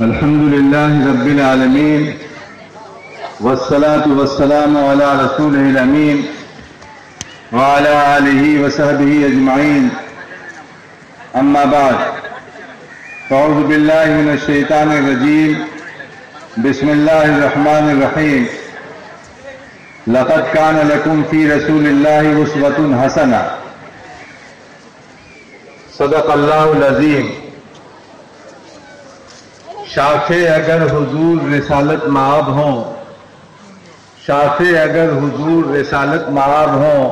الحمد لله رب العالمين والصلاة والسلام على رسوله الأمين وعلى آله وصحبه أجمعين أما بعد فأعوذ بالله من الشيطان الرجيم بسم الله الرحمن الرحيم لقد كان لكم في رسول الله أسوة حسنة صدق الله العظيم۔ شاخے اگر حضور رسالت مآب ہوں، شاخے اگر حضور رسالت مآب ہوں،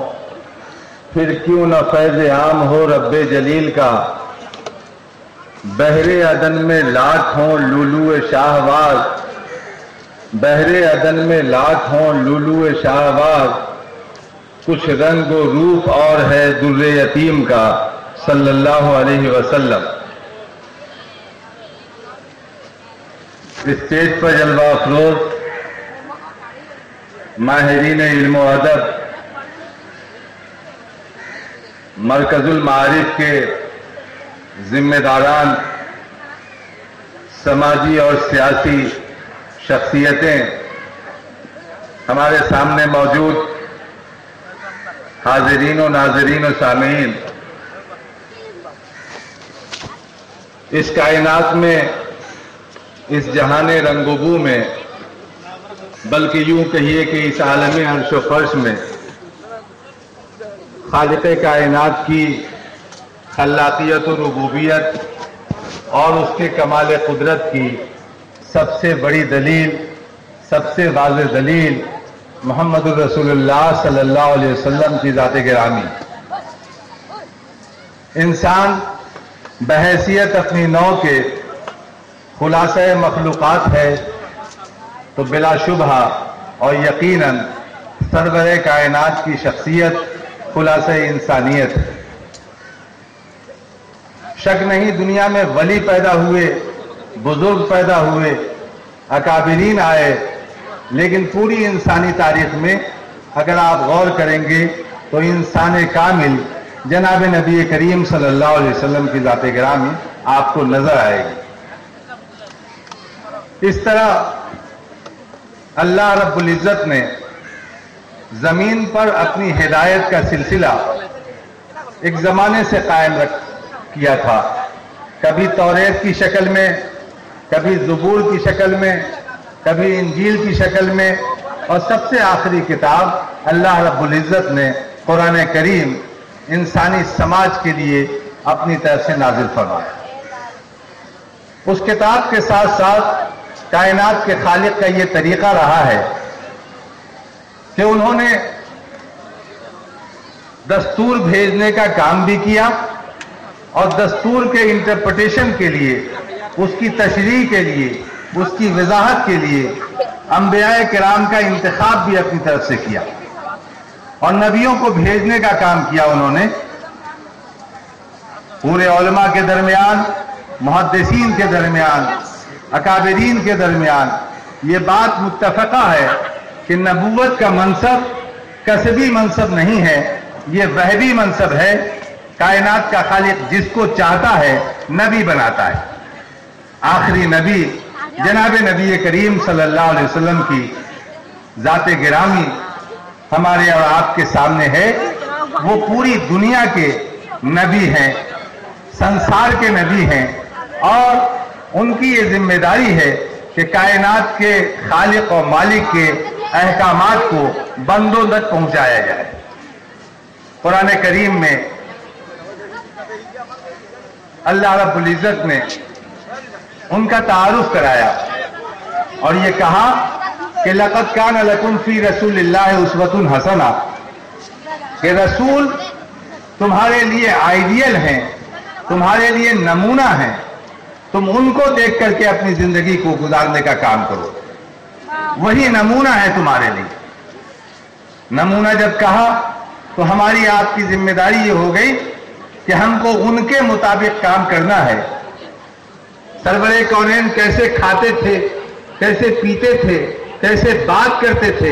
پھر کیوں نہ فیض عام ہو رب جلیل کا۔ بحر عدن میں لاکھ ہوں لولو شاہواز، بحر عدن میں لاکھ ہوں لولو شاہواز، کچھ رنگ و روپ اور ہے در یتیم کا صلی اللہ علیہ وسلم۔ اسٹیج پر جلوہ افروز ماہرین علم و ادب، مرکز المعارف کے ذمہ داران، سماجی اور سیاسی شخصیتیں، ہمارے سامنے موجود حاضرین و ناظرین و سامعین، اس کائنات میں، اس جہان رنگ و بو میں، بلکہ یوں کہیے کہ اس عالم عرش و فرش میں خالق کائنات کی خلاقیت و ربوبیت اور اس کے کمال قدرت کی سب سے بڑی دلیل، سب سے واضح دلیل محمد الرسول اللہ صلی اللہ علیہ وسلم کی ذات گرامی۔ انسان بحیثیت اپنی نوع کے خلاصہ مخلوقات ہے تو بلا شبہ اور یقیناً سرور کائنات کی شخصیت خلاصہ انسانیت ہے۔ شک نہیں دنیا میں ولی پیدا ہوئے، بزرگ پیدا ہوئے، اکابرین آئے، لیکن پوری انسانی تاریخ میں اگر آپ غور کریں گے تو انسان کامل جناب نبی کریم صلی اللہ علیہ وسلم کی ذات گرامی آپ کو نظر آئے گی۔ اس طرح اللہ رب العزت نے زمین پر اپنی ہدایت کا سلسلہ ایک زمانے سے قائم کیا تھا، کبھی توریت کی شکل میں، کبھی زبور کی شکل میں، کبھی انجیل کی شکل میں، اور سب سے آخری کتاب اللہ رب العزت نے قرآن کریم انسانی سماج کے لیے اپنی طرف سے نازل فرمایا۔ اس کتاب کے ساتھ ساتھ کائنات کے خالق کا یہ طریقہ رہا ہے کہ انہوں نے دستور بھیجنے کا کام بھی کیا اور دستور کے انٹرپریٹیشن کے لیے، اس کی تشریح کے لیے، اس کی وضاحت کے لیے انبیاء کرام کا انتخاب بھی اپنی طرف سے کیا اور نبیوں کو بھیجنے کا کام کیا انہوں نے۔ پورے علماء کے درمیان، محدثین کے درمیان، اکابرین کے درمیان یہ بات متفقہ ہے کہ نبوت کا منصب کسبی منصب نہیں ہے، یہ وہبی منصب ہے۔ کائنات کا خالق جس کو چاہتا ہے نبی بناتا ہے۔ آخری نبی جناب نبی کریم صلی اللہ علیہ وسلم کی ذات گرامی ہمارے اور آپ کے سامنے ہے۔ وہ پوری دنیا کے نبی ہیں، سنسار کے نبی ہیں، اور ان کی یہ ذمہ داری ہے کہ کائنات کے خالق و مالک کے احکامات کو بندوں تک پہنچایا جائے۔ قرآن کریم میں اللہ رب العزت نے ان کا تعارف کرایا اور یہ کہا کہ لَقَدْ كَانَ لَكُمْ فِي رَسُولِ اللَّهِ أُسْوَةٌ حَسَنَةٌ، کہ رسول تمہارے لیے آئیڈیل ہیں، تمہارے لیے نمونہ ہیں، تم ان کو دیکھ کر کے اپنی زندگی کو گزارنے کا کام کرو، وہی نمونہ ہے تمہارے لیے۔ نمونہ جب کہا تو ہماری آپ کی ذمہ داری یہ ہو گئی کہ ہم کو ان کے مطابق کام کرنا ہے۔ سرور کونین کیسے کھاتے تھے، کیسے پیتے تھے، کیسے بات کرتے تھے،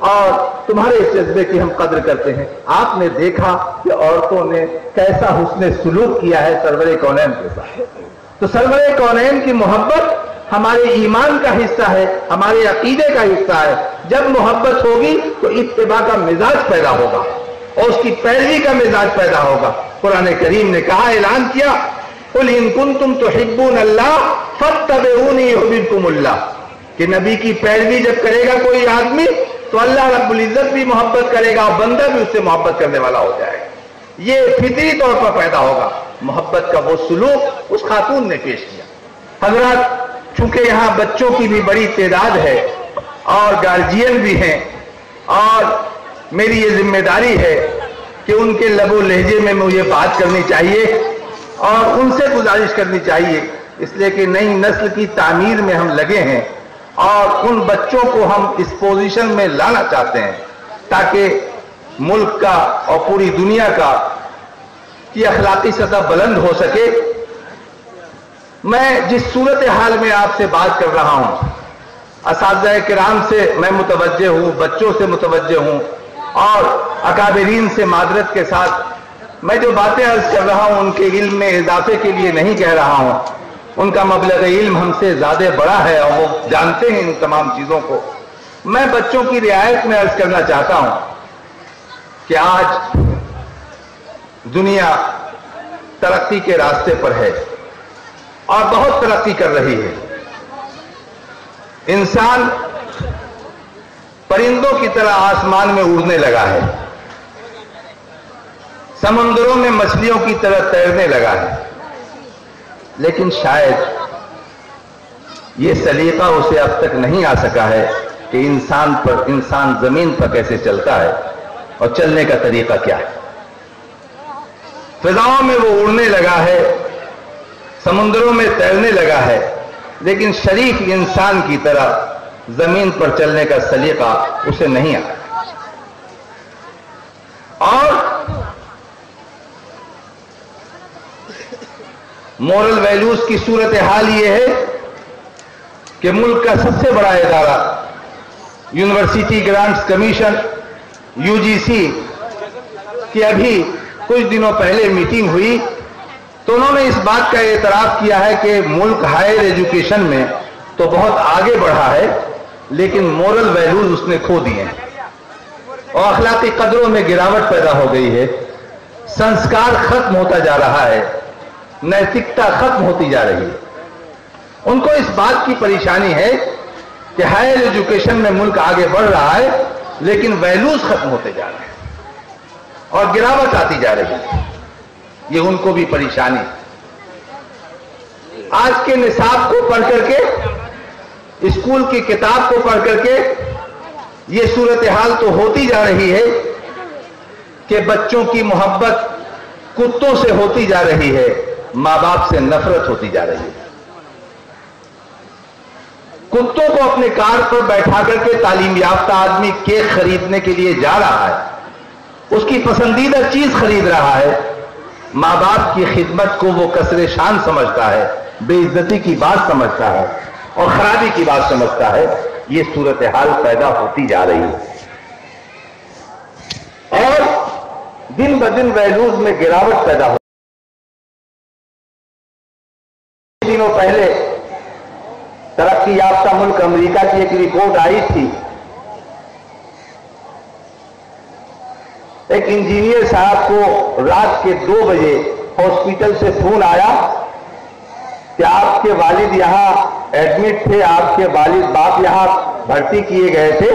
اور تمہارے اس جذبے کی ہم قدر کرتے ہیں۔ آپ نے دیکھا کہ عورتوں نے کیسا حسن سلوک کیا ہے سرور کونین کے ساتھ۔ تو سرور کونین کی محبت ہمارے ایمان کا حصہ ہے، ہمارے عقیدے کا حصہ ہے۔ جب محبت ہوگی تو اتباع کا مزاج پیدا ہوگا اور اس کی پیروی کا مزاج پیدا ہوگا۔ قرآن کریم نے کہا، اعلان کیا، قُلْ إِن كُنتُمْ تُحِبُّونَ اللَّهَ فَاتَّبِعُونِي يُحْبِبْكُمُ اللَّهُ، کہ نبی کی پیروی جب کرے گا کوئی آدمی تو اللہ رب العزت بھی محبت کرے گا اور بندہ بھی اس سے محبت کرنے والا ہو جائے گا۔ یہ فطری طور پر پیدا ہوگا۔ محبت کا وہ سلوک اس خاتون نے پیش کیا۔ حضرات، چونکہ یہاں بچوں کی بھی بڑی تعداد ہے اور گارجین بھی ہیں، اور میری یہ ذمہ داری ہے کہ ان کے لب و لہجے میں مجھے بات کرنی چاہیے اور ان سے گزارش کرنی چاہیے، اس لیے کہ نئی نسل کی تعمیر میں ہم لگے ہیں اور ان بچوں کو ہم اس پوزیشن میں لانا چاہتے ہیں تاکہ ملک کا اور پوری دنیا کا کی اخلاقی سطح بلند ہو سکے۔ میں جس صورتحال میں آپ سے بات کر رہا ہوں، اساتذہ کرام سے میں متوجہ ہوں، بچوں سے متوجہ ہوں اور اکابرین سے معذرت کے ساتھ میں جو باتیں عرض کر رہا ہوں ان کے علم میں اضافے کے لیے نہیں کہہ رہا ہوں، ان کا مبلغ علم ہم سے زیادہ بڑا ہے اور وہ جانتے ہیں ان تمام چیزوں کو۔ میں بچوں کی رعایت میں عرض کرنا چاہتا ہوں کہ آج دنیا ترقی کے راستے پر ہے اور بہت ترقی کر رہی ہے۔ انسان پرندوں کی طرح آسمان میں اڑنے لگا ہے، سمندروں میں مچھلیوں کی طرح تیرنے لگا ہے، لیکن شاید یہ سلیقہ اسے اب تک نہیں آ سکا ہے کہ انسان زمین پر کیسے چلتا ہے اور چلنے کا طریقہ کیا ہے۔ فضاؤں میں وہ اڑنے لگا ہے، سمندروں میں تیرنے لگا ہے، لیکن شریف انسان کی طرح زمین پر چلنے کا سلیقہ اسے نہیں آتا۔ اور مورل ویلیوز کی صورتحال یہ ہے کہ ملک کا سب سے بڑا ادارہ یونیورسٹی گرانٹس کمیشن UGC کی ابھی کچھ دنوں پہلے میٹنگ ہوئی تو انہوں نے اس بات کا اعتراف کیا ہے کہ ملک ہائر ایجوکیشن میں تو بہت آگے بڑھا ہے لیکن مورل ویلیوز اس نے کھو دیے ہیں اور اخلاقی قدروں میں گراوٹ پیدا ہو گئی ہے، سنسکار ختم ہوتا جا رہا ہے، نیتکتا ختم ہوتی جا رہی ہے۔ ان کو اس بات کی پریشانی ہے کہ ہائر ایجوکیشن میں ملک آگے بڑھ رہا ہے لیکن ویلیوز ختم ہوتے جا رہے ہیں اور گراوٹ آتی جا رہی ہے، یہ ان کو بھی پریشانی۔ آج کے نصاب کو پڑھ کر کے، اسکول کی کتاب کو پڑھ کر کے یہ صورتحال تو ہوتی جا رہی ہے کہ بچوں کی محبت کتوں سے ہوتی جا رہی ہے، ماں باپ سے نفرت ہوتی جا رہی ہے۔ کتوں کو اپنے کار پر بیٹھا کر کے تعلیم یافتہ آدمی کیک خریدنے کے لیے جا رہا ہے، اس کی پسندیدہ چیز خرید رہا ہے، ماں باپ کی خدمت کو وہ کسر شان سمجھتا ہے، بے عزتی کی بات سمجھتا ہے اور خرابی کی بات سمجھتا ہے۔ یہ صورتحال پیدا ہوتی جا رہی ہے اور دن بدن ویلیوز میں گراوٹ پیدا ہو۔ دنوں پہلے ترقی یافتہ ملک امریکہ کی ایک رپورٹ آئی تھی، ایک انجینئر صاحب کو رات کے 2 بجے ہاسپٹل سے فون آیا کہ آپ کے والد یہاں ایڈمٹ تھے، آپ کے والد باپ یہاں بھرتی کیے گئے تھے،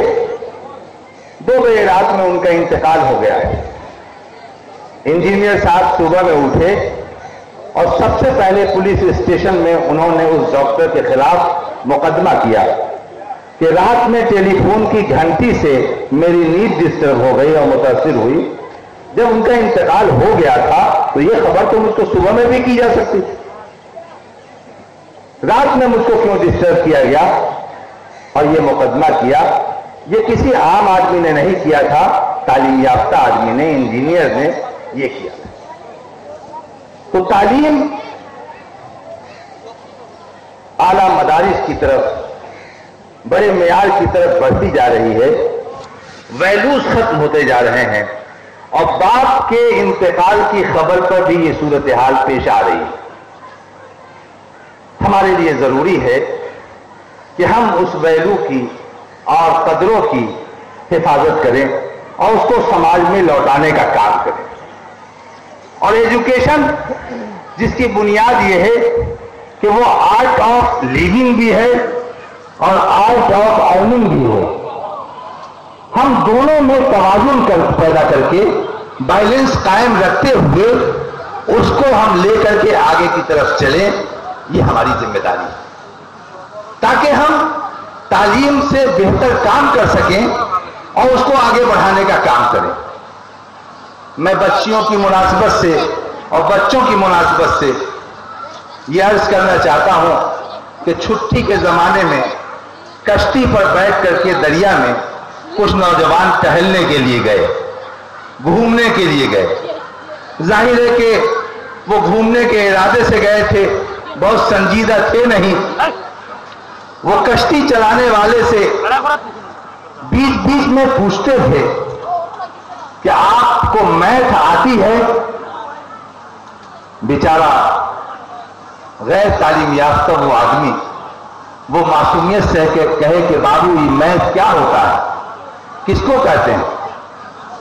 2 بجے رات میں ان کا انتقال ہو گیا ہے۔ انجینئر صاحب صبح میں اٹھے اور سب سے پہلے پولیس اسٹیشن میں انہوں نے اس ڈاکٹر کے خلاف مقدمہ کیا کہ رات میں ٹیلی فون کی گھنٹی سے میری نیند ڈسٹرب ہو گئی اور متاثر ہوئی، جب ان کا انتقال ہو گیا تھا تو یہ خبر تو مجھ کو صبح میں بھی کی جا سکتی تھی، رات میں مجھ کو کیوں ڈسٹرب کیا گیا؟ اور یہ مقدمہ کیا، یہ کسی عام آدمی نے نہیں کیا تھا، تعلیم یافتہ آدمی نے، انجینئر نے یہ کیا۔ تو تعلیم اعلیٰ مدارس کی طرف، بڑے معیار کی طرف بڑھتی جا رہی ہے ویلوز ختم ہوتے جا رہے ہیں، اور باپ کے انتقال کی خبر پر بھی یہ صورتحال پیش آ رہی ہے۔ ہمارے لیے ضروری ہے کہ ہم اس ویلو کی اور قدروں کی حفاظت کریں اور اس کو سماج میں لوٹانے کا کام کریں۔ اور ایجوکیشن جس کی بنیاد یہ ہے کہ وہ آرٹ آف لیونگ بھی ہے اور آرٹ آف ارننگ بھی ہے، ہم دونوں میں توازن پیدا کر کے بیلنس قائم رکھتے ہوئے اس کو ہم لے کر کے آگے کی طرف چلیں، یہ ہماری ذمہ داری ہے، تاکہ ہم تعلیم سے بہتر کام کر سکیں اور اس کو آگے بڑھانے کا کام کریں۔ میں بچیوں کی مناسبت سے اور بچوں کی مناسبت سے یہ عرض کرنا چاہتا ہوں کہ چھٹی کے زمانے میں کشتی پر بیٹھ کر کے دریا میں کچھ نوجوان ٹہلنے کے لیے گئے، گھومنے کے لیے گئے۔ ظاہر ہے کہ وہ گھومنے کے ارادے سے گئے تھے، بہت سنجیدہ تھے نہیں۔ وہ کشتی چلانے والے سے بیچ بیچ میں پوچھتے تھے کہ آپ کو میتھ آتی ہے؟ بیچارہ غیر تعلیم یافتہ وہ آدمی وہ معصومیت سے کہے کہ بابو یہ میتھ کیا ہوتا ہے، کس کو کہتے ہیں،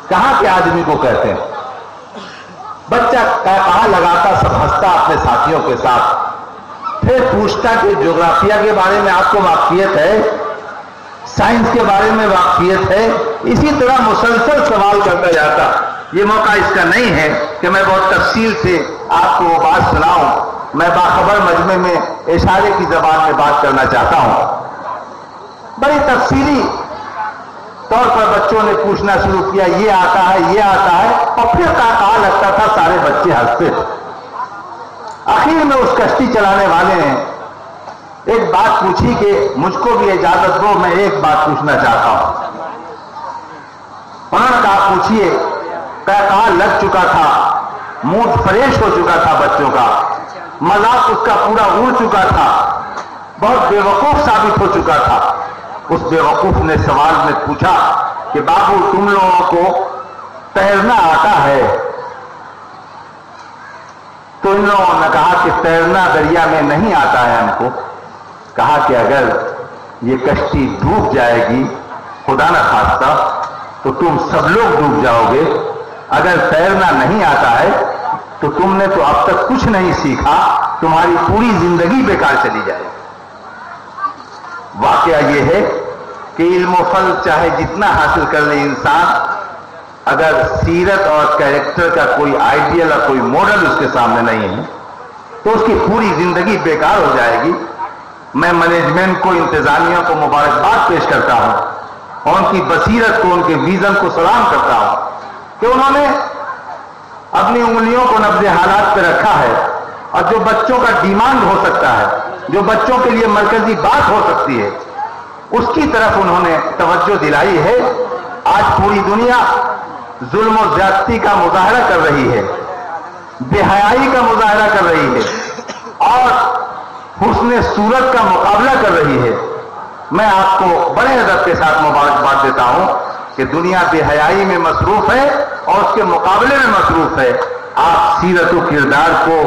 کہاں کے آدمی کو کہتے ہیں؟ بچہ کہاں لگاتا، سب ہنستا اپنے ساتھیوں کے ساتھ، پھر پوچھتا کہ جغرافیہ کے بارے میں آپ کو واقفیت ہے، سائنس کے بارے میں واقفیت ہے؟ اسی طرح مسلسل سوال کرتا جاتا۔ یہ موقع اس کا نہیں ہے کہ میں بہت تفصیل سے آپ کو وہ بات سناؤں، میں باخبر مجمع میں اشارے کی زبان میں بات کرنا چاہتا ہوں۔ بڑی تفصیلی طور پر بچوں نے پوچھنا شروع کیا، یہ آتا ہے، یہ آتا ہے، اور پھر کہا لگتا تھا سارے بچے ہنستے تھے۔ آخر میں اس کشتی چلانے والے نے ایک بات پوچھی کہ مجھ کو بھی اجازت دو، میں ایک بات پوچھنا چاہتا ہوں۔ انہوں نے کہا پوچھئے۔ کہا لگ چکا تھا، موڈ فریش ہو چکا تھا بچوں کا، مذاق اس کا پورا اڑ چکا تھا، بہت بے وقوف ثابت ہو چکا تھا۔ اس بے وقوف نے سوال میں پوچھا کہ بابو تم لوگوں کو تیرنا آتا ہے؟ تو ان لوگوں نے کہا کہ تیرنا دریا میں نہیں آتا ہے ہم کو۔ کہا کہ اگر یہ کشتی ڈوب جائے گی خدا نہ خواستہ تو تم سب لوگ ڈوب جاؤ گے۔ اگر تیرنا نہیں آتا ہے تو تم نے تو اب تک کچھ نہیں سیکھا، تمہاری پوری زندگی بیکار چلی جائے۔ واقعہ یہ ہے کہ علم و فضل چاہے جتنا حاصل کر لے انسان، اگر سیرت اور کیریکٹر کا کوئی آئیڈیل اور کوئی ماڈل اس کے سامنے نہیں ہے تو اس کی پوری زندگی بیکار ہو جائے گی۔ میں مینجمنٹ کو، انتظامیہ کو مبارکباد پیش کرتا ہوں اور ان کی بصیرت کو، ان کے ویژن کو سلام کرتا ہوں کہ انہوں نے اپنی انگلیوں کو نبض حالات پہ رکھا ہے، اور جو بچوں کا ڈیمانڈ ہو سکتا ہے، جو بچوں کے لیے مرکزی بات ہو سکتی ہے، اس کی طرف انہوں نے توجہ دلائی ہے۔ آج پوری دنیا ظلم و زیادتی کا مظاہرہ کر رہی ہے، بے حیائی کا مظاہرہ کر رہی ہے، اور حسن صورت کا مقابلہ کر رہی ہے۔ میں آپ کو بڑے ادب کے ساتھ مبارکباد دیتا ہوں کہ دنیا بے حیائی میں مصروف ہے اور اس کے مقابلے میں مصروف ہے۔ آپ سیرت و کردار کو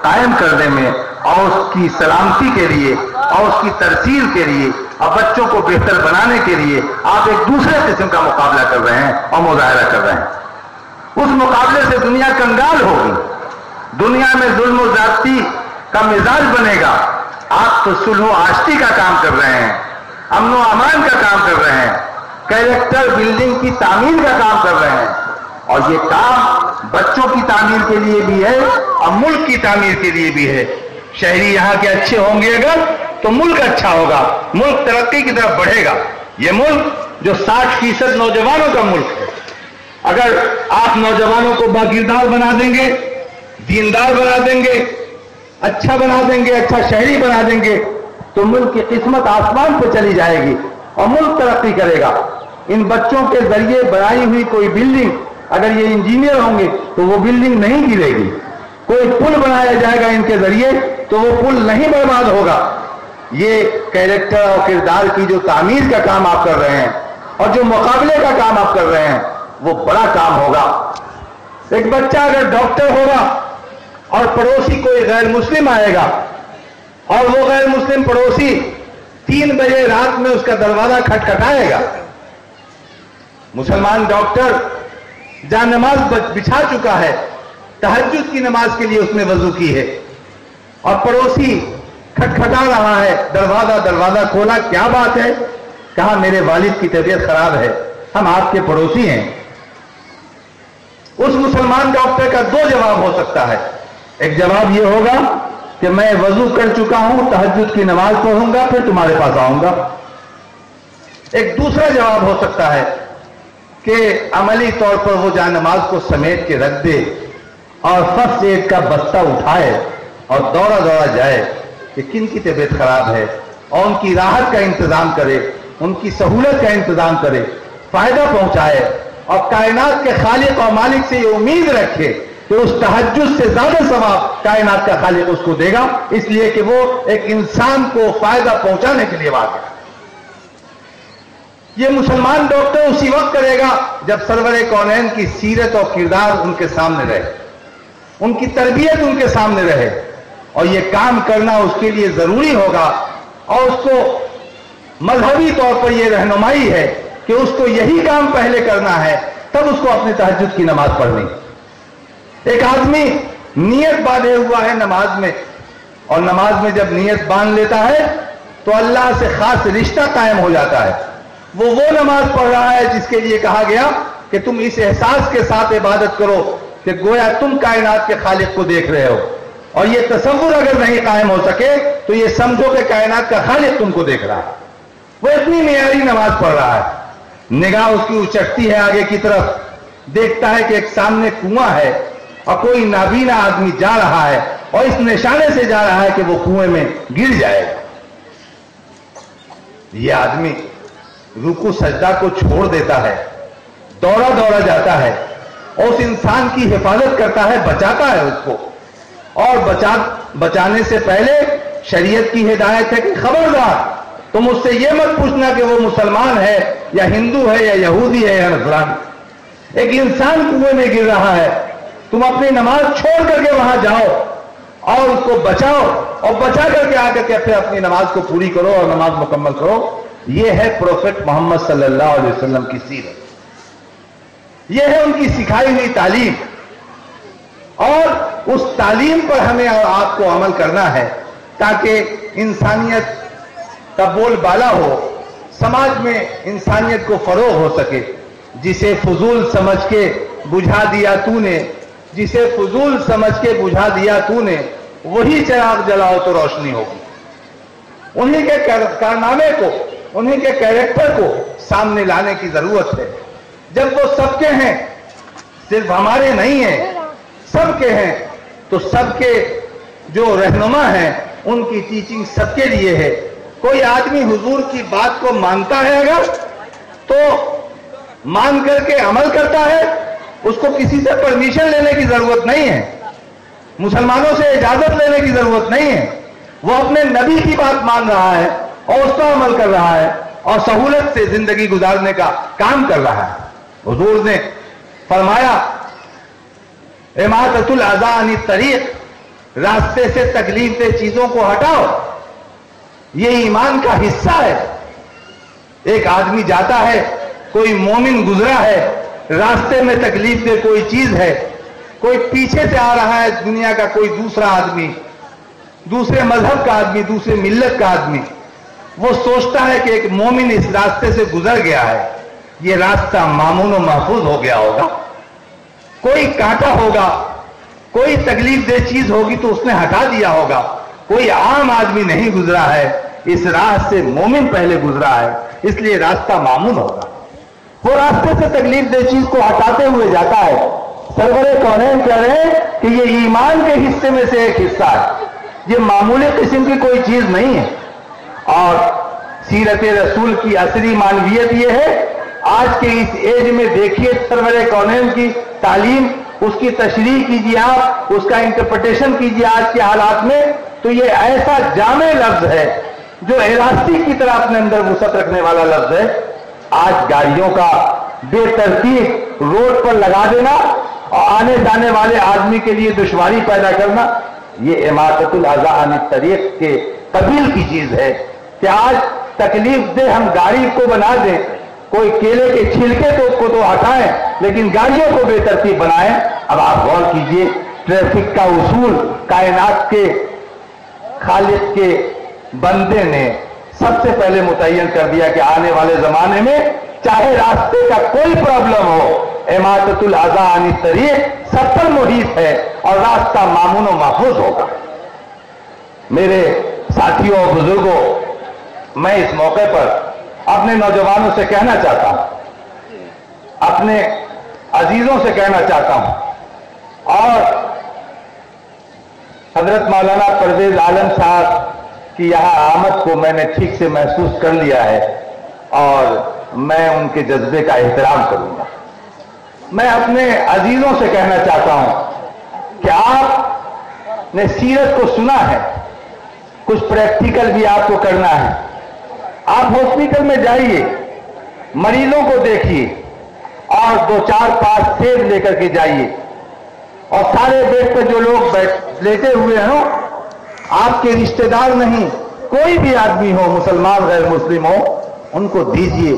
قائم کرنے میں اور اس کی سلامتی کے لیے اور اس کی ترسیل کے لیے اور بچوں کو بہتر بنانے کے لیے آپ ایک دوسرے قسم کا مقابلہ کر رہے ہیں اور مظاہرہ کر رہے ہیں۔ اس مقابلے سے دنیا کنگال ہوگی، دنیا میں ظلم و زیادتی کا مزاج بنے گا۔ آپ تو صلح و آشتی کا کام کر رہے ہیں، امن و امان کا کام کر رہے ہیں، کیریکٹر بلڈنگ کی تعمیر کا کام کر رہے ہیں، اور یہ کام بچوں کی تعمیر کے لیے بھی ہے اور ملک کی تعمیر کے لیے بھی ہے۔ شہری یہاں کے اچھے ہوں گے اگر تو ملک اچھا ہوگا، ملک ترقی کی طرف بڑھے گا۔ یہ ملک جو 60% نوجوانوں کا ملک ہے، اگر آپ نوجوانوں کو باکردار بنا دیں گے، دیندار بنا دیں گے، اچھا بنا دیں گے، اچھا شہری بنا دیں گے، تو ملک کی قسمت آسمان پہ چلی جائے گی اور ملک ترقی کرے گا۔ ان بچوں کے ذریعے بنائی ہوئی کوئی بلڈنگ، اگر یہ انجینئر ہوں گے تو وہ بلڈنگ نہیں گرے گی۔ کوئی پل بنایا جائے گا ان کے ذریعے تو وہ پل نہیں برباد ہوگا۔ یہ کیریکٹر اور کردار کی جو تعمیر کا کام آپ کر رہے ہیں اور جو مقابلے کا کام آپ کر رہے ہیں وہ بڑا کام ہوگا. ایک بچہ اگر ڈاکٹر ہوگا اور پڑوسی کوئی غیر مسلم آئے گا اور وہ غیر مسلم پڑوسی 3 بجے رات میں اس کا دروازہ کھٹکھٹائے گا، مسلمان ڈاکٹر جہاں نماز بچھا چکا ہے، تہجد کی نماز کے لیے اس نے وضو کی ہے، اور پڑوسی کھٹکھٹا رہا ہے، دروازہ کھولا، کیا بات ہے؟ کہا میرے والد کی طبیعت خراب ہے، ہم آپ کے پڑوسی ہیں. اس مسلمان ڈاکٹر کا 2 جواب ہو سکتا ہے. ایک جواب یہ ہوگا کہ میں وضو کر چکا ہوں، تہجد کی نماز پڑھوں گا، پھر تمہارے پاس آؤں گا. ایک دوسرا جواب ہو سکتا ہے کہ عملی طور پر وہ جا نماز کو سمیٹ کے رکھ دے اور فرسٹ ایڈ کا بستہ اٹھائے اور دوڑا جائے کہ کن کی طبیعت خراب ہے اور ان کی راحت کا انتظام کرے، ان کی سہولت کا انتظام کرے، فائدہ پہنچائے، اور کائنات کے خالق اور مالک سے یہ امید رکھے کہ اس تہجد سے زیادہ ثواب کائنات کا خالق اس کو دے گا، اس لیے کہ وہ ایک انسان کو فائدہ پہنچانے کے لیے واقع ہے. یہ مسلمان ڈاکٹر اسی وقت کرے گا جب سرور کونین کی سیرت اور کردار ان کے سامنے رہے، ان کی تربیت ان کے سامنے رہے، اور یہ کام کرنا اس کے لیے ضروری ہوگا. اور اس کو مذہبی طور پر یہ رہنمائی ہے کہ اس کو یہی کام پہلے کرنا ہے، تب اس کو اپنے تہجد کی نماز پڑھنی. ایک آدمی نیت باندھے ہوا ہے نماز میں، اور نماز میں جب نیت باندھ لیتا ہے تو اللہ سے خاص رشتہ قائم ہو جاتا ہے. وہ نماز پڑھ رہا ہے جس کے لیے کہا گیا کہ تم اس احساس کے ساتھ عبادت کرو کہ گویا تم کائنات کے خالق کو دیکھ رہے ہو، اور یہ تصور اگر نہیں قائم ہو سکے تو یہ سمجھو کہ کائنات کا خالق تم کو دیکھ رہا ہے. وہ اتنی معیاری نماز پڑھ رہا ہے، نگاہ اس کی اچکتی ہے آگے کی طرف، دیکھتا ہے کہ ایک سامنے کنواں ہے اور کوئی نابینا آدمی جا رہا ہے اور اس نشانے سے جا رہا ہے کہ وہ کنویں میں گر جائے گا. یہ آدمی رکوع سجدہ کو چھوڑ دیتا ہے، دوڑا جاتا ہے اور اس انسان کی حفاظت کرتا ہے، بچاتا ہے اس کو. اور بچانے سے پہلے شریعت کی ہدایت ہے کہ خبردار تم اس سے یہ مت پوچھنا کہ وہ مسلمان ہے یا ہندو ہے یا یہودی ہے یا نصرانی. ایک انسان کنویں میں گر رہا ہے، تم اپنی نماز چھوڑ کر کے وہاں جاؤ اور اس کو بچاؤ، اور بچا کر کے آ کر کے پھر اپنی نماز کو پوری کرو اور نماز مکمل کرو. یہ ہے پروفیٹ محمد صلی اللہ علیہ وسلم کی سیرت، یہ ہے ان کی سکھائی ہوئی تعلیم. اور اس تعلیم پر ہمیں اور آپ کو عمل کرنا ہے تاکہ انسانیت کا بول بالا ہو، سماج میں انسانیت کو فروغ ہو سکے. جسے فضول سمجھ کے بجھا دیا تو نے، جسے فضول سمجھ کے بجھا دیا تو نے، وہی چراغ جلاؤ تو روشنی ہوگی. انہی کے کارنامے کو، انہی کے کیریکٹر کو سامنے لانے کی ضرورت ہے. جب وہ سب کے ہیں، صرف ہمارے نہیں ہیں، سب کے ہیں، تو سب کے جو رہنما ہیں ان کی ٹیچنگ سب کے لیے ہے. کوئی آدمی حضور کی بات کو مانتا ہے اگر تو مان کر کے عمل کرتا ہے، اس کو کسی سے پرمیشن لینے کی ضرورت نہیں ہے، مسلمانوں سے اجازت لینے کی ضرورت نہیں ہے. وہ اپنے نبی کی بات مان رہا ہے اور اس پر عمل کر رہا ہے اور سہولت سے زندگی گزارنے کا کام کر رہا ہے. حضور نے فرمایا اماطۃ الاذی عن الطریق، راستے سے تکلیف دہ چیزوں کو ہٹاؤ، یہ ایمان کا حصہ ہے. ایک آدمی جاتا ہے، کوئی مومن گزرا ہے، راستے میں تکلیف دہ کوئی چیز ہے، کوئی پیچھے سے آ رہا ہے دنیا کا کوئی دوسرا آدمی، دوسرے مذہب کا آدمی، دوسرے ملت کا آدمی، وہ سوچتا ہے کہ ایک مومن اس راستے سے گزر گیا ہے، یہ راستہ مامون و محفوظ ہو گیا ہوگا، کوئی کانٹا ہوگا، کوئی تکلیف دہ چیز ہوگی تو اس نے ہٹا دیا ہوگا، کوئی عام آدمی نہیں گزرا ہے، اس راہ سے مومن پہلے گزرا ہے، اس لیے راستہ مامون ہوگا. وہ راستے سے تکلیف دہ چیز کو ہٹاتے ہوئے جاتا ہے. سرور کونین کہہ رہے ہیں کہ یہ ایمان کے حصے میں سے ایک حصہ ہے، یہ معمولی قسم کی کوئی چیز نہیں ہے. اور سیرت رسول کی اصلی معنویت یہ ہے، آج کے اس ایج میں دیکھیے سرور کونین کی تعلیم، اس کی تشریح کیجیے، آپ اس کا انٹرپریٹیشن کیجیے آج کے حالات میں، تو یہ ایسا جامع لفظ ہے جو الاسٹک کی طرح اپنے اندر وسعت رکھنے والا لفظ ہے. آج گاڑیوں کا بے ترتیب روڈ پر لگا دینا اور آنے جانے والے آدمی کے لیے دشواری پیدا کرنا، یہ اماطۃ الاذی عن الطریق کے قبیل کی چیز ہے کہ آج تکلیف دہ ہم گاڑی کو بنا دیں، کوئی کیلے کے چھلکے کو تو ہٹائیں لیکن گاڑیوں کو بے ترتیب بنائیں۔ اب آپ غور کیجئے، ٹریفک کا اصول کائنات کے خالق کے بندے نے سب سے پہلے متعین کر دیا کہ آنے والے زمانے میں چاہے راستے کا کوئی پرابلم ہو، اماطۃ الاذی عن الطریق سب پر محیط ہے اور راستہ مامون و محفوظ ہوگا۔ میرے ساتھیوں اور بزرگوں، میں اس موقع پر اپنے نوجوانوں سے کہنا چاہتا ہوں، اپنے عزیزوں سے کہنا چاہتا ہوں، اور حضرت مولانا پرویز عالم صاحب کی یہاں آمد کو میں نے ٹھیک سے محسوس کر لیا ہے اور میں ان کے جذبے کا احترام کروں گا۔ میں اپنے عزیزوں سے کہنا چاہتا ہوں کہ آپ نے سیرت کو سنا ہے، کچھ پریکٹیکل بھی آپ کو کرنا ہے۔ آپ ہاسپٹل میں جائیے، مریضوں کو دیکھیے اور 2 4 5 سیب لے کر کے جائیے، اور سارے بیڈ پہ جو لوگ لیٹے ہوئے ہیں آپ کے رشتہ دار نہیں، کوئی بھی آدمی ہو، مسلمان غیر مسلم ہو، ان کو دیجیے،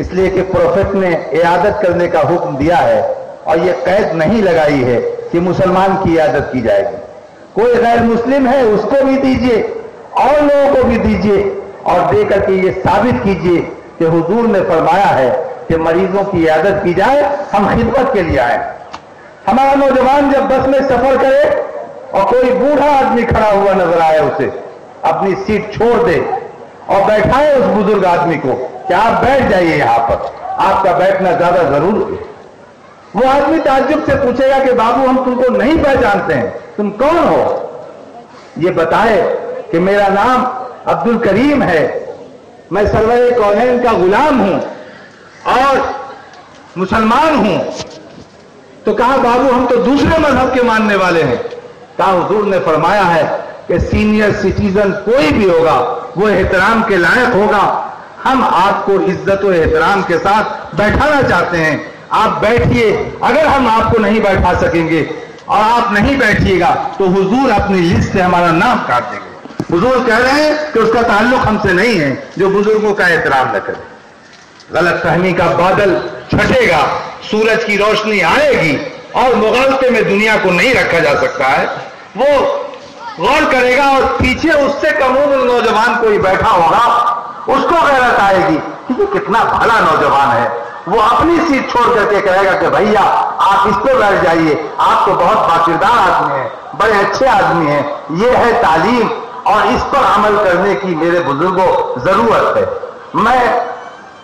اس لیے کہ پروفیٹ نے عیادت کرنے کا حکم دیا ہے اور یہ قید نہیں لگائی ہے کہ مسلمان کی عیادت کی جائے گی۔ کوئی غیر مسلم ہے اس کو بھی دیجیے اور لوگوں کو بھی دیجیے، اور دے کر کے یہ ثابت کیجیے کہ حضور نے فرمایا ہے کہ مریضوں کی عیادت کی جائے، ہم خدمت کے لیے آئے۔ ہمارا نوجوان جب بس میں سفر کرے اور کوئی بوڑھا آدمی کھڑا ہوا نظر آئے، اسے اپنی سیٹ چھوڑ دے اور بیٹھائے اس بزرگ آدمی کو کہ آپ بیٹھ جائیے، یہاں پر آپ کا بیٹھنا زیادہ ضروری ہے۔ وہ آدمی تعجب سے پوچھے گا کہ بابو ہم تم کو نہیں پہچانتے ہیں، تم کون ہو؟ یہ بتائے کہ میرا نام عبد الکریم ہے، میں سرور کونین کا غلام ہوں اور مسلمان ہوں۔ تو کہا بابو ہم تو دوسرے مذہب کے ماننے والے ہیں۔ کہا حضور نے فرمایا ہے کہ سینئر سٹیزن کوئی بھی ہوگا وہ احترام کے لائق ہوگا، ہم آپ کو عزت و احترام کے ساتھ بیٹھانا چاہتے ہیں، آپ بیٹھیے۔ اگر ہم آپ کو نہیں بیٹھا سکیں گے اور آپ نہیں بیٹھیے گا تو حضور اپنی لسٹ سے ہمارا نام کاٹ دیں گے۔ حضور کہہ رہے ہیں کہ اس کا تعلق ہم سے نہیں ہے جو بزرگوں کا احترام نہ کرے۔ غلط فہمی کا بادل چھٹے گا، سورج کی روشنی آئے گی اور مغالطے میں دنیا کو نہیں رکھا جا سکتا ہے۔ وہ غور کرے گا اور پیچھے اس سے کم عمر نوجوان کوئی بیٹھا ہوگا، اس کو غیرت آئے گی کہ یہ کتنا بھلا نوجوان ہے، وہ اپنی سیٹ چھوڑ کر کے کہے گا کہ بھیا آپ اس پہ بیٹھ جائیے، آپ تو بہت باکردار آدمی ہیں، بڑے اچھے آدمی ہیں۔ یہ ہے تعلیم اور اس پر عمل کرنے کی میرے بزرگوں ضرورت ہے۔ میں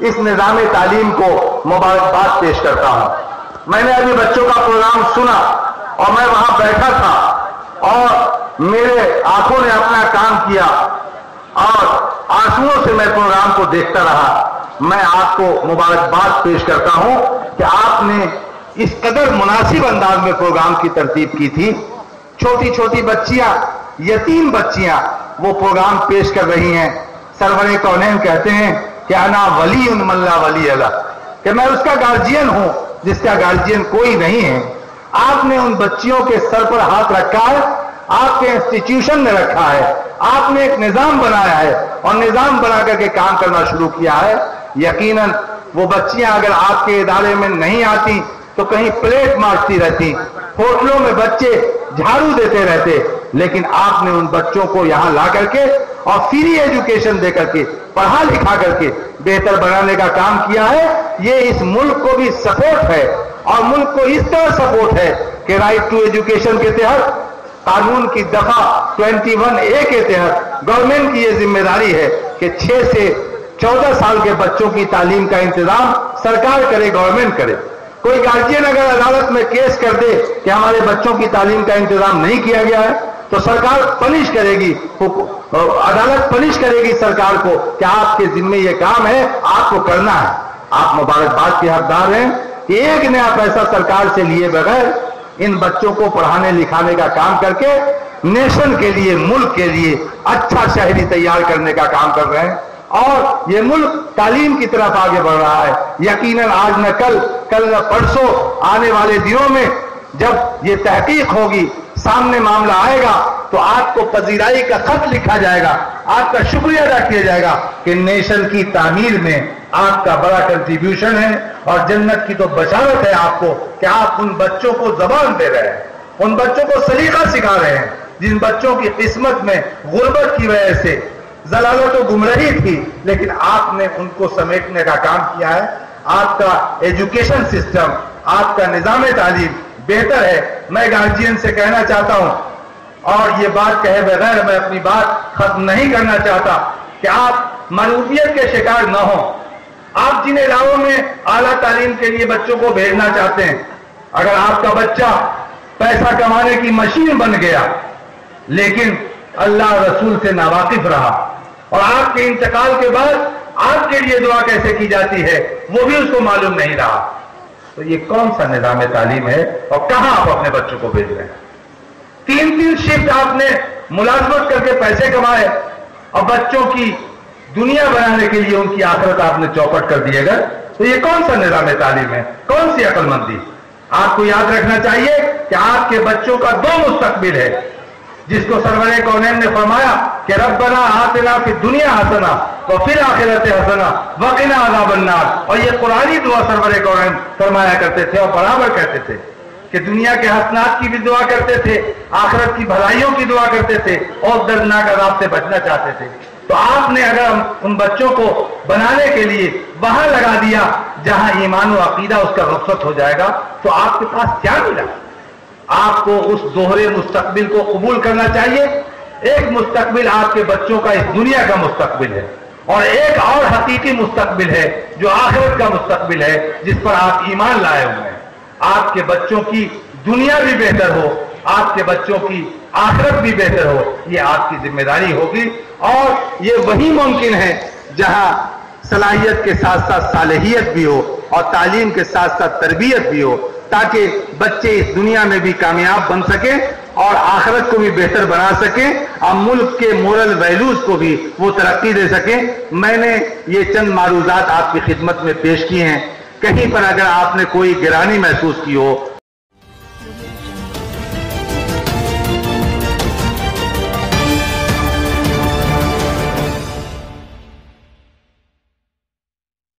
اس نظام تعلیم کو مبارکباد پیش کرتا ہوں۔ میں نے ابھی بچوں کا پروگرام سنا اور میں وہاں بیٹھا تھا اور میرے آنکھوں نے اپنا کام کیا اور آنسوؤں سے میں پروگرام کو دیکھتا رہا۔ میں آپ کو مبارکباد پیش کرتا ہوں کہ آپ نے اس قدر مناسب انداز میں پروگرام کی ترتیب کی تھی۔ چھوٹی چھوٹی بچیاں، یتیم بچیاں وہ پروگرام پیش کر رہی ہیں۔ سرور کونین کہتے ہیں کہ انا ولی من لا ولی اللہ، کہ میں اس کا گارجین ہوں جس کا گارجین کوئی نہیں ہے۔ آپ نے ان بچیوں کے سر پر ہاتھ رکھا ہے، آپ کے انسٹیٹیوشن میں رکھا ہے، آپ نے ایک نظام بنایا ہے اور نظام بنا کر کے کام کرنا شروع کیا ہے۔ یقیناً وہ بچیاں اگر آپ کے ادارے میں نہیں آتی تو کہیں پلیٹ مارتی رہتی، ہوٹلوں میں بچے جھاڑو دیتے رہتے، لیکن آپ نے ان بچوں کو یہاں لا کر کے اور فری ایجوکیشن دے کر کے، پڑھا لکھا کر کے بہتر بنانے کا کام کیا ہے۔ یہ اس ملک کو بھی سپورٹ ہے اور ملک کو اس طرح سپورٹ ہے کہ رائٹ ٹو ایجوکیشن کے تحت قانون کی دفعہ 21A کے تحت گورنمنٹ کی یہ ذمہ داری ہے کہ 6 سے 14 سال کے بچوں کی تعلیم کا انتظام سرکار کرے، گورنمنٹ کرے۔ کوئی گارجین اگر عدالت میں کیس کر دے کہ ہمارے بچوں کی تعلیم کا انتظام نہیں کیا گیا ہے تو سرکار پنش کرے گی، عدالت پنش کرے گی سرکار کو کہ آپ کے ذمہ یہ کام ہے، آپ کو کرنا ہے۔ آپ مبارکباد کے حقدار ہیں کہ ایک نیا پیسہ سرکار سے لیے بغیر ان بچوں کو پڑھانے لکھانے کا کام کر کے نیشن کے لیے، ملک کے لیے اچھا شہری تیار کرنے کا کام کر رہے ہیں۔ اور یہ ملک تعلیم کی طرف آگے بڑھ رہا ہے. یقیناً آج نہ کل نہ پرسوں آنے والے دنوں میں جب یہ تحقیق ہوگی، سامنے معاملہ آئے گا تو آپ کو پذیرائی کا خط لکھا جائے گا، آپ کا شکریہ ادا کیا جائے گا کہ نیشن کی تعمیر میں آپ کا بڑا کنٹریبیوشن ہے. اور جنت کی تو بشارت ہے آپ کو کہ آپ ان بچوں کو زبان دے رہے ہیں، ان بچوں کو سلیقہ سکھا رہے ہیں جن بچوں کی قسمت میں غربت کی وجہ سے ضلالت و گمراہی تھی، لیکن آپ نے ان کو سمیٹنے کا کام کیا ہے. آپ کا ایجوکیشن سسٹم، آپ کا نظام تعلیم بہتر ہے. میں گارجین سے کہنا چاہتا ہوں، اور یہ بات کہے بغیر میں اپنی بات ختم نہیں کرنا چاہتا، کہ آپ معروفیت کے شکار نہ ہوں. آپ جن علاقوں میں اعلیٰ تعلیم کے لیے بچوں کو بھیجنا چاہتے ہیں، اگر آپ کا بچہ پیسہ کمانے کی مشین بن گیا لیکن اللہ رسول سے ناواقف رہا، اور آپ کے انتقال کے بعد آپ کے لیے دعا کیسے کی جاتی ہے وہ بھی اس کو معلوم نہیں رہا، تو یہ کون سا نظام تعلیم ہے اور کہاں آپ اپنے بچوں کو بھیج رہے ہیں؟ 3 شفٹ آپ نے ملازمت کر کے پیسے کمائے اور بچوں کی دنیا بنانے کے لیے ان کی آخرت آپ نے چوپٹ کر دیے گا، تو یہ کون سا نظام تعلیم ہے؟ کون سی عقل مندی؟ آپ کو یاد رکھنا چاہیے کہ آپ کے بچوں کا 2 مستقبل ہے، جس کو سرور کونین نے فرمایا کہ ربنا آتنا فی الدنیا حسنہ وفی الآخرۃ حسنہ وقنا عذاب النار. اور یہ قرآنی دعا سرور کونین فرمایا کرتے تھے اور برابر کہتے تھے کہ دنیا کے حسنات کی بھی دعا کرتے تھے، آخرت کی بھلائیوں کی دعا کرتے تھے اور دردناک عذاب سے بچنا چاہتے تھے. تو آپ نے اگر ان بچوں کو بنانے کے لیے وہاں لگا دیا جہاں ایمان و عقیدہ اس کا رخصت ہو جائے گا، تو آپ کے پاس کیا ملا؟ آپ کو اس دوہرے مستقبل کو قبول کرنا چاہیے. ایک مستقبل آپ کے بچوں کا اس دنیا کا مستقبل ہے، اور ایک اور حقیقی مستقبل ہے جو آخرت کا مستقبل ہے جس پر آپ ایمان لائے ہوئے ہیں. آپ کے بچوں کی دنیا بھی بہتر ہو، آپ کے بچوں کی آخرت بھی بہتر ہو، یہ آپ کی ذمہ داری ہوگی. اور یہ وہی ممکن ہے جہاں صلاحیت کے ساتھ ساتھ صالحیت بھی ہو اور تعلیم کے ساتھ ساتھ تربیت بھی ہو، تاکہ بچے اس دنیا میں بھی کامیاب بن سکیں اور آخرت کو بھی بہتر بنا سکیں اور ملک کے مورل ویلیوز کو بھی وہ ترقی دے سکیں. میں نے یہ چند معروضات آپ کی خدمت میں پیش کی ہیں. کہیں پر اگر آپ نے کوئی گرانی محسوس کی ہو